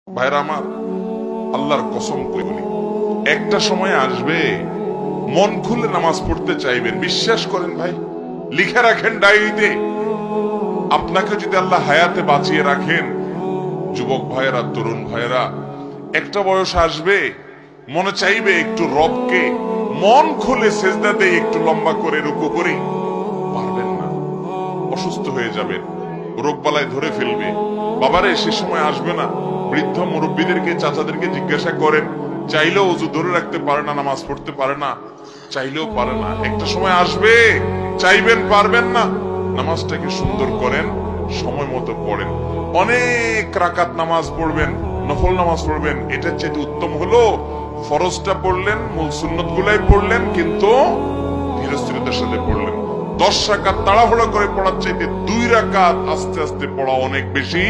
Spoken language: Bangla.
ভাইরা আমার, আল্লাহর কসম করে বলি, একটা সময় আসবে মন খুলে নামাজ পড়তে চাইবেন। বিশ্বাস করেন ভাই, লিখে রাখেন ডায়েরিতে। আপনাকে যদি আল্লাহ হায়াতে বাঁচিয়ে রাখেন, যুবক ভাইয়েরা, তরুণ ভাইয়েরা, একটা বয়স আসবে মনে চাইবে একটু রবকে মন খুলে সেজদা দেই, একটু লম্বা করে রুকু করি। পারবেন না, অসুস্থ হয়ে যাবেন, রোগবালায় ধরে ফেলবে। বাবারে, সে সময় আসবে না? বৃদ্ধ মুরব্বীদেরকে, চাচাদেরকে জিজ্ঞাসা করেন, চাইলেও অজু ধরে রাখতে পারে না, নামাজ পড়তে পারে না, চাইলেও পারে না। একটা সময় আসবে চাইবেন, পারবেন না। নামাজটাকে সুন্দর করেন, সময় মতো পড়েন, অনেক রাকাত নামাজ পড়বেন, নফল নামাজ পড়বেন। এটার চেয়ে উত্তম হলো ফরজটা পড়লেন, মূল সুন্নত গুলাই পড়লেন, কিন্তু ধীরস্থিরতার সাথে পড়লেন। 10 রাকাত তাড়াহুড়া করে পড়ার চাইতে 2 রাকাত আস্তে আস্তে পড়া অনেক বেশি